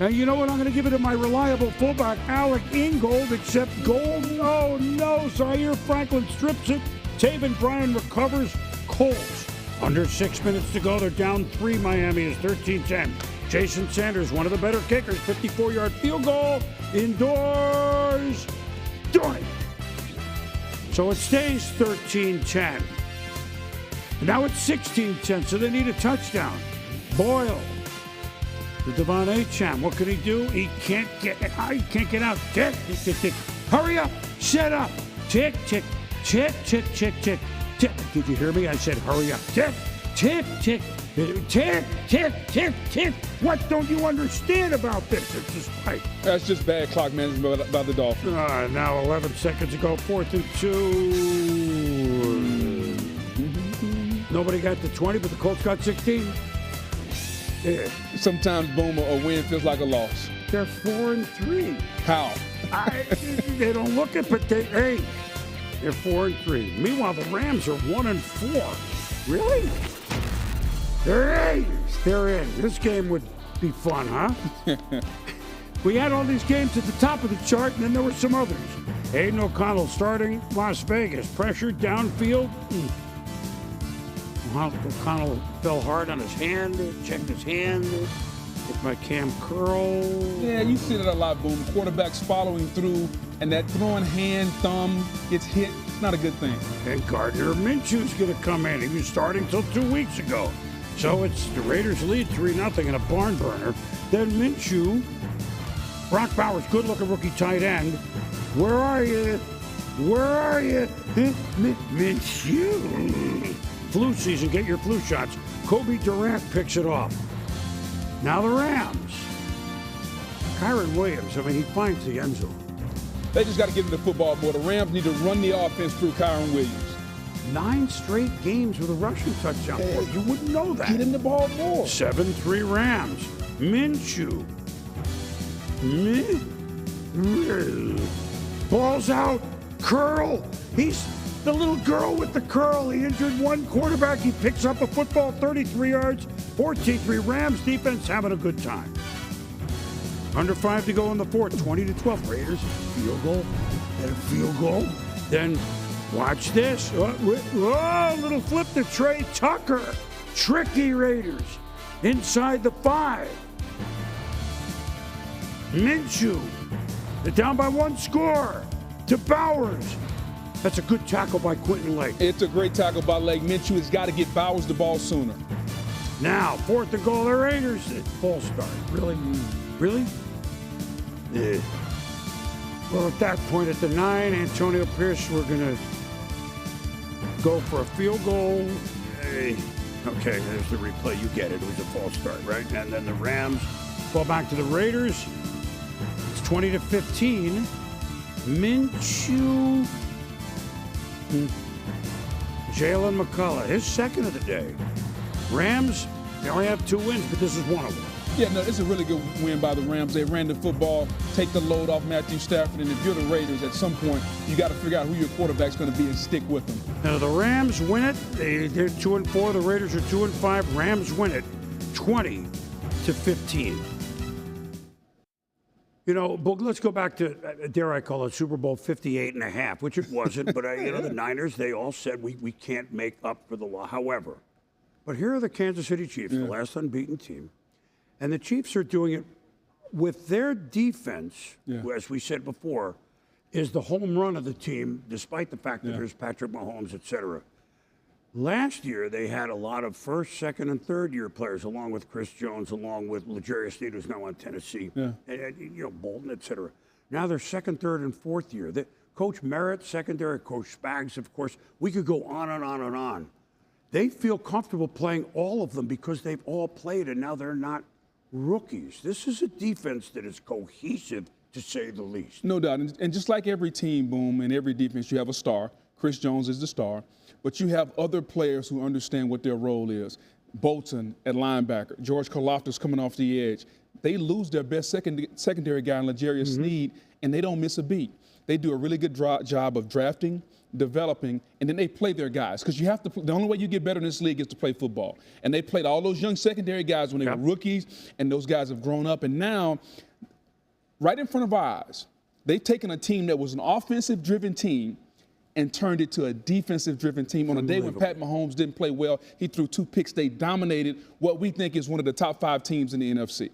And you know what? I'm going to give it to my reliable fullback, Alec Ingold, except Gold. Oh, no. Zaire Franklin strips it. Taven Bryan recovers. Colts. Under 6 minutes to go. They're down 3. Miami is 13-10. Jason Sanders, one of the better kickers, 54-yard field goal, indoors, doink. So it stays 13-10. Now it's 16-10, so they need a touchdown. Boyle, the Devon Achane, what can he do? He can't get out. Tick, tick, tick. Hurry up, set up. Tick, tick, tick, tick, tick, tick, tick. Did you hear me? I said hurry up. Tick, tick, tick. Tick, tick, tick, tick. What don't you understand about this? It's just like... That's just bad clock management by the Dolphins. Now 11 seconds ago, 4th and 2. Nobody got to 20, but the Colts got 16. Yeah. Sometimes, Boomer, a win feels like a loss. They're 4 and 3. How? They don't look it, but they're 4 and 3. Meanwhile, the Rams are 1 and 4. Really? They're in. This game would be fun, huh? We had all these games at the top of the chart, and then there were some others. Aiden O'Connell starting Las Vegas. Pressure downfield. O'Connell fell hard on his hand. Checked his hand. Hit by Cam Curl. Yeah, you see that a lot, Boom. Quarterbacks following through, and that throwing hand, thumb gets hit. It's not a good thing. And Gardner Minshew's going to come in. He was starting till 2 weeks ago. So it's the Raiders lead 3-0 in a barn burner. Then Minshew, Brock Bowers, good-looking rookie tight end. Where are you? Where are you? Minshew. Flu season, get your flu shots. Kobe Durant picks it off. Now the Rams. Kyron Williams, he finds the end zone. They just got to get into football more. The Rams need to run the offense through Kyron Williams. 9 straight games with a rushing touchdown. You wouldn't know that. Get in the ball more. 7-3 Rams. Minshew. Ball's out. Curl. He's the little girl with the curl. He injured one quarterback. He picks up a football 33 yards. 14-3 Rams. Defense having a good time. Under 5 to go in the fourth. 20-12 Raiders. Field goal. And a field goal. Then watch this. Little flip to Trey Tucker. Tricky Raiders. Inside the 5. Minshew. They're down by 1 score. To Bowers. That's a good tackle by Quentin Lake. It's a great tackle by Lake. Minshew has got to get Bowers the ball sooner. Now, 4th and goal. The Raiders. False start. Really? Really? Yeah. Well, at that point, at the 9, Antonio Pierce, we're going to go for a field goal. Okay, there's the replay. You get it. It was a false start, right? And then the Rams fall back to the Raiders. It's 20-15. Minshew. Jalen McCullough, his second of the day. Rams, they only have 2 wins, but this is one of them. Yeah, no, it's a really good win by the Rams. They ran the football, take the load off Matthew Stafford, and if you're the Raiders, at some point, you got to figure out who your quarterback's going to be and stick with them. Now, the Rams win it. They're 2-4. The Raiders are 2-5. Rams win it 20-15. You know, but let's go back to, dare I call it, Super Bowl 58.5, which it wasn't. But, the Niners, they all said we can't make up for the loss. However, but here are the Kansas City Chiefs, the last unbeaten team. And the Chiefs are doing it with their defense, who, as we said before, is the home run of the team, despite the fact that there's Patrick Mahomes, et cetera. Last year, they had a lot of first, second, and third-year players, along with Chris Jones, along with L'Jarius Sneed, who's now on Tennessee, and Bolton, et cetera. Now they're second, third, and fourth year. Coach Merritt, secondary, Coach Spags, of course. We could go on and on and on. They feel comfortable playing all of them because they've all played, and now they're not rookies. This is a defense that is cohesive, to say the least. No doubt. And just like every team, Boom, and every defense, you have a star. Chris Jones is the star. But you have other players who understand what their role is. Bolton at linebacker, George Karlaftis coming off the edge. They lose their best secondary guy in L'Jarius Sneed, and they don't miss a beat. They do a really good job of drafting, developing, and then they play their guys. Because you have to. The only way you get better in this league is to play football. And they played all those young secondary guys when they were rookies, and those guys have grown up. And now, right in front of our eyes, they've taken a team that was an offensive-driven team and turned it to a defensive-driven team. On a day when Pat Mahomes didn't play well, he threw 2 picks. They dominated what we think is one of the top 5 teams in the NFC.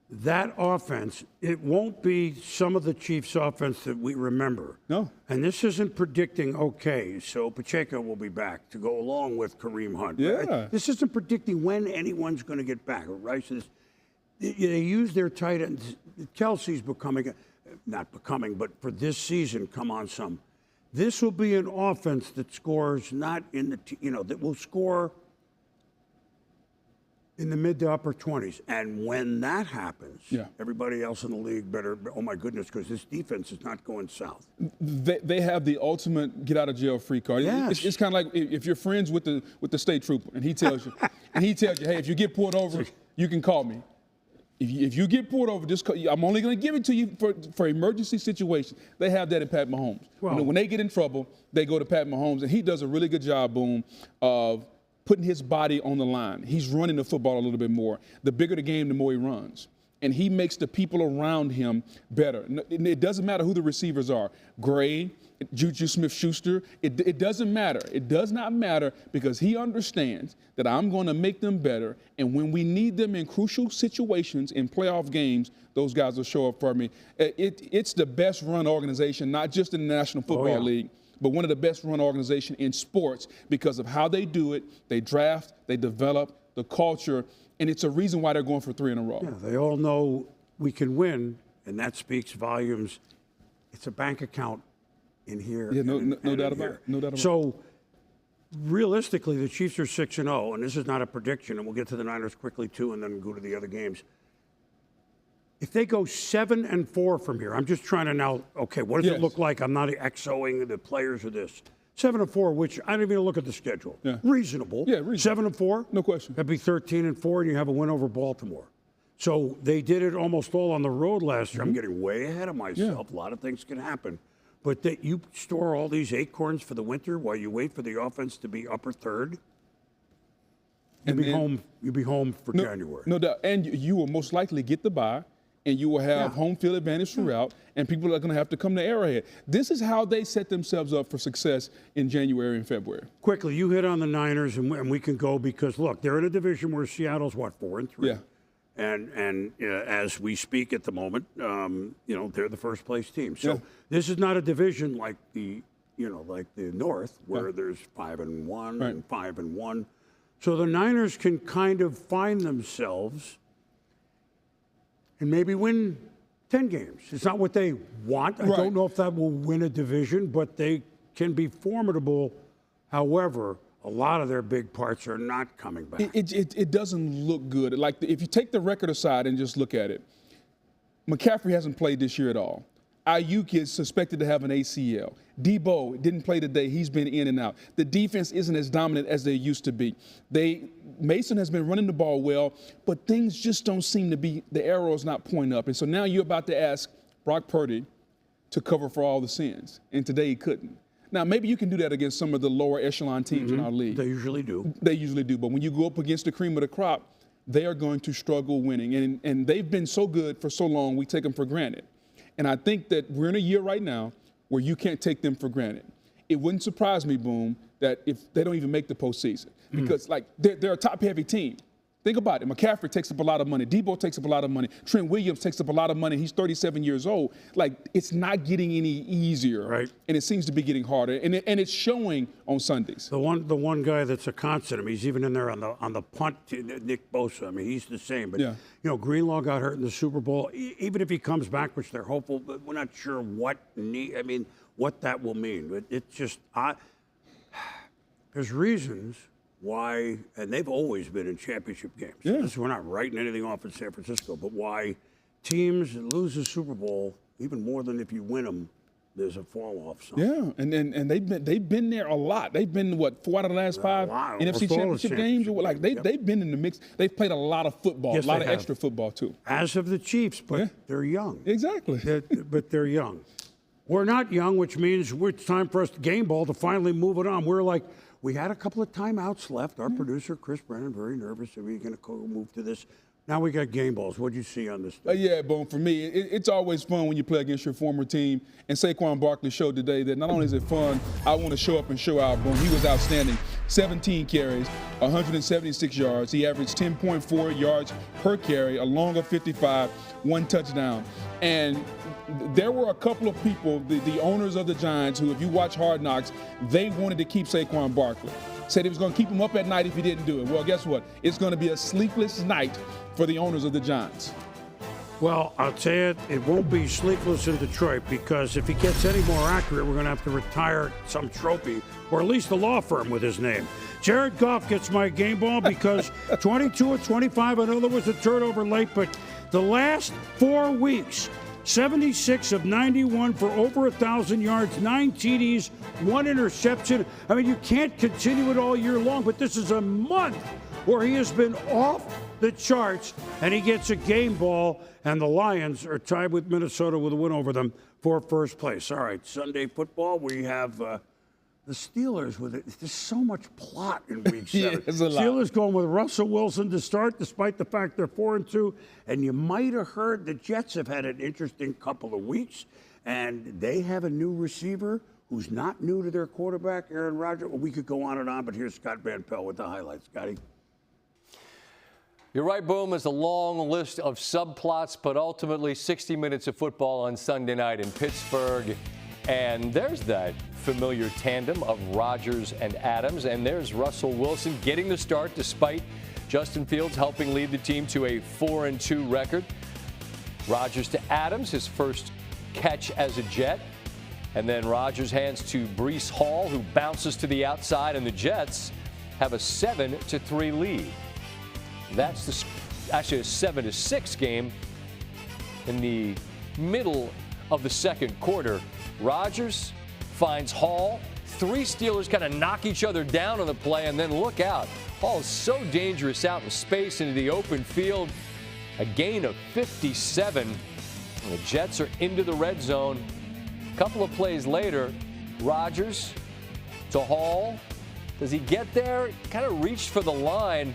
That offense, it won't be some of the Chiefs' offense that we remember. No. And this isn't predicting, okay, so Pacheco will be back to go along with Kareem Hunt. Yeah. Right? This isn't predicting when anyone's going to get back, right? So they use their tight ends. Kelsey's becoming, not becoming, but for this season, come on some. This will be an offense that scores not in the, that will score in the mid to upper 20s. And when that happens, everybody else in the league better, oh my goodness, because this defense is not going south. They have the ultimate get out of jail free card. Yes. It's kind of like if you're friends with the state trooper and he tells you, hey, if you get pulled over, you can call me. If you get pulled over, just call, I'm only going to give it to you for emergency situations. They have that in Pat Mahomes. Well, when they get in trouble, they go to Pat Mahomes, and he does a really good job, Boom, of putting his body on the line. He's running the football a little bit more. The bigger the game, the more he runs. And he makes the people around him better. It doesn't matter who the receivers are. Gray, Juju Smith-Schuster, it doesn't matter. It does not matter because he understands that I'm going to make them better. And when we need them in crucial situations in playoff games, those guys will show up for me. It's the best run organization, not just in the National Football League, but one of the best run organizations in sports because of how they do it. They draft, they develop, the culture, and it's a reason why they're going for 3 in a row. Yeah, they all know we can win, and that speaks volumes. It's a bank account in here. Yeah, no doubt about it. No doubt about it. So, realistically, the Chiefs are 6-0, and this is not a prediction, and we'll get to the Niners quickly, too, and then go to the other games. If they go 7-4 from here, I'm just trying to now, okay, what does it look like? I'm not XOing the players of this. 7-4, which I didn't even look at the schedule. Yeah. Reasonable. Yeah, reasonable. 7-4? No question. That'd be 13-4, and you have a win over Baltimore. So they did it almost all on the road last year. I'm getting way ahead of myself. A lot of things can happen. But that you store all these acorns for the winter while you wait for the offense to be upper third. You'll be home for January. No doubt. And you will most likely get the bye, and you will have home field advantage throughout, and people are going to have to come to Arrowhead. This is how they set themselves up for success in January and February. Quickly, you hit on the Niners, and we can go because, look, they're in a division where Seattle's, 4-3? Yeah. And as we speak at the moment, they're the first place team. So this is not a division like the North where there's 5-1 and 5-1. So the Niners can kind of find themselves and maybe win 10 games. It's not what they want. I don't know if that will win a division, but they can be formidable. However, a lot of their big parts are not coming back. It doesn't look good. Like if you take the record aside and just look at it, McCaffrey hasn't played this year at all. Ayuk is suspected to have an ACL. Debo didn't play today. He's been in and out. The defense isn't as dominant as they used to be. Mason has been running the ball well, but things just don't seem to be, the arrow is not pointing up. And so now you're about to ask Brock Purdy to cover for all the sins. And today he couldn't. Now, maybe you can do that against some of the lower echelon teams in our league. They usually do. They usually do. But when you go up against the cream of the crop, they are going to struggle winning. And they've been so good for so long, we take them for granted. And I think that we're in a year right now where you can't take them for granted. It wouldn't surprise me, Boom, that if they don't even make the postseason. Because, they're a top-heavy team. Think about it. McCaffrey takes up a lot of money. Debo takes up a lot of money. Trent Williams takes up a lot of money. He's 37 years old. Like, it's not getting any easier. Right. And it seems to be getting harder. And it's showing on Sundays. The one guy that's a constant. I mean, he's even in there on the punt, Nick Bosa. I mean, he's the same. But, Yeah. you know, Greenlaw got hurt in the Super Bowl. Even if he comes back, which they're hopeful, but we're not sure what that will mean. But it's just, there's reasons why, and they've always been in championship games. Yeah. We're not writing anything off in San Francisco, but why teams that lose the Super Bowl, even more than if you win them, there's a fall off. Yeah, and they've been there a lot. They've been, 4 out of the last 5 NFC championship games? Like, they've been in the mix. They've played a lot for football, Yes, a lot they of have. extra football, too. As of the Chiefs, but they're young. Exactly. But they're young. We're not young, which means it's time for us to game ball to finally move it on. We're like, we had a couple of timeouts left. Our producer, Chris Brennan, very nervous. Are we going to move to this? Now we got game balls. What did you see on this? Yeah, Boom, for me, it's always fun when you play against your former team. And Saquon Barkley showed today that not only is it fun, I want to show up and show out. Boom, he was outstanding. 17 carries, 176 yards. He averaged 10.4 yards per carry, a long of 55, 1 touchdown. And there were a couple of people, the owners of the Giants, who, if you watch Hard Knocks, they wanted to keep Saquon Barkley. Said it was going to keep him up at night if he didn't do it. Well, guess what? It's going to be a sleepless night for the owners of the Giants. Well, I'll tell you, it won't be sleepless in Detroit, because if he gets any more accurate, we're going to have to retire some trophy, or at least a law firm with his name. Jared Goff gets my game ball because 22 of 25. I know there was a turnover late, but the last 4 weeks, 76 of 91 for over 1,000 yards, 9 TDs, 1 interception. I mean, you can't continue it all year long, but this is a month where he has been off the charts, and he gets a game ball, and the Lions are tied with Minnesota with a win over them for first place. All right, Sunday football, we have the Steelers with it. There's so much plot in Week 7. Yeah, it's a lot. Steelers going with Russell Wilson to start, despite the fact they're 4-2. And you might have heard the Jets have had an interesting couple of weeks, and they have a new receiver who's not new to their quarterback, Aaron Rodgers. Well, we could go on and on, but here's Scott Van Pelt with the highlights. Scotty. You're right, Boom. It's a long list of subplots, but ultimately 60 minutes of football on Sunday night in Pittsburgh. And there's that familiar tandem of Rodgers and Adams. And there's Russell Wilson getting the start despite Justin Fields helping lead the team to a 4-2 record. Rodgers to Adams, his first catch as a Jet. And then Rodgers hands to Breece Hall, who bounces to the outside. And the Jets have a 7-3 lead. That's actually a 7-6 game in the middle of the second quarter. Rodgers finds Hall. 3 Steelers kind of knock each other down on the play, and then look out. Hall is so dangerous out in space into the open field. A gain of 57. And the Jets are into the red zone. A couple of plays later, Rodgers to Hall. Does he get there? Kind of reached for the line.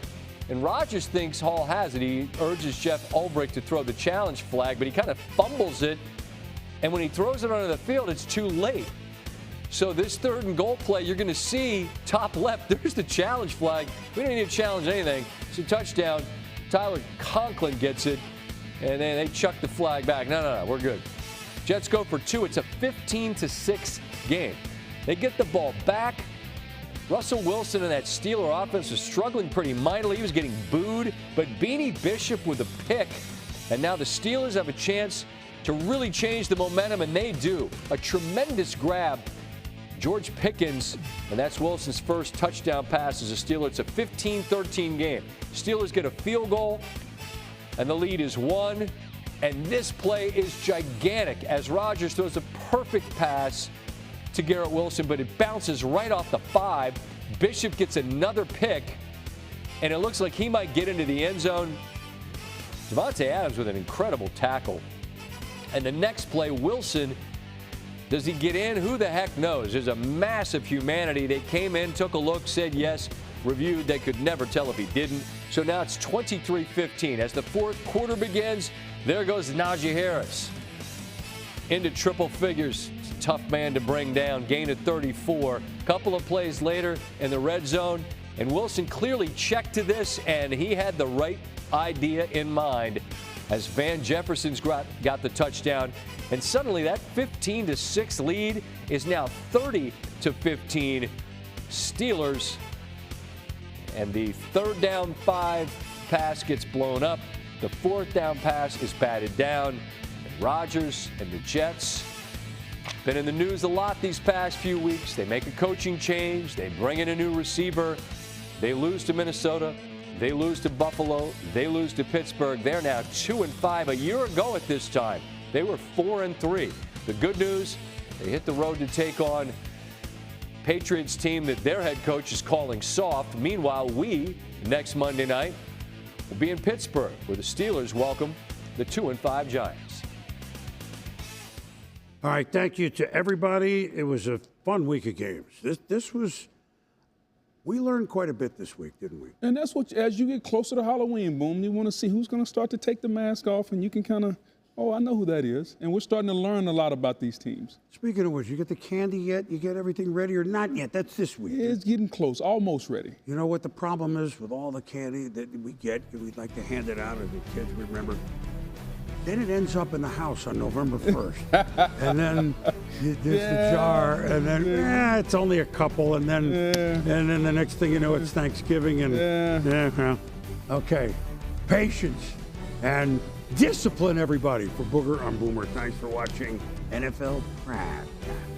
And Rodgers thinks Hall has it. He urges Jeff Ulbrich to throw the challenge flag, but he kind of fumbles it. And when he throws it onto the field, it's too late. So this 3rd and goal play, you're going to see top left, there's the challenge flag. We don't need to challenge anything. It's a touchdown. Tyler Conklin gets it, and then they chuck the flag back. No, we're good. Jets go for 2. It's a 15-6 game. They get the ball back. Russell Wilson and that Steeler offense was struggling pretty mightily. He was getting booed, but Beanie Bishop with a pick. And now the Steelers have a chance to really change the momentum, and they do. A tremendous grab. George Pickens, and that's Wilson's first touchdown pass as a Steeler. It's a 15-13 game. Steelers get a field goal, and the lead is 1. And this play is gigantic as Rodgers throws a perfect pass to Garrett Wilson, but it bounces right off the 5. Bishop gets another pick, and it looks like he might get into the end zone. Davante Adams with an incredible tackle. And the next play, Wilson, does he get in? Who the heck knows? There's a massive humanity. They came in, took a look, said yes, reviewed. They could never tell if he didn't. So now it's 23-15. As the 4th quarter begins, there goes Najee Harris. into triple figures. It's a tough man to bring down. Gain of 34. Couple of plays later in the red zone, and Wilson clearly checked to this, and he had the right idea in mind as Van Jefferson's got the touchdown. And suddenly that 15-6 lead is now 30-15 Steelers. And the 3rd down 5 pass gets blown up. The 4th down pass is batted down. And Rodgers and the Jets been in the news a lot these past few weeks. They make a coaching change. They bring in a new receiver. They lose to Minnesota. They lose to Buffalo. They lose to Pittsburgh. They're now 2-5. A year ago at this time, they were 4-3. The good news, they hit the road to take on Patriots team that their head coach is calling soft. Meanwhile, we, next Monday night, will be in Pittsburgh, where the Steelers welcome the 2-5 Giants. All right, thank you to everybody. It was a fun week of games. We learned quite a bit this week, didn't we? And that's what, as you get closer to Halloween, Boom, you want to see who's going to start to take the mask off, and you can kind of, oh, I know who that is. And we're starting to learn a lot about these teams. Speaking of which, you get the candy yet? You get everything ready or not yet? That's this week. It's getting close, almost ready. You know what the problem is with all the candy that we get? We'd like to hand it out, and the kids remember. Then it ends up in the house on November 1st. And then there's the jar, and then it's only a couple, and then the next thing you know, it's Thanksgiving. And okay, patience and discipline, everybody. For Booger, I'm Boomer. Thanks for watching NFL Prime Time.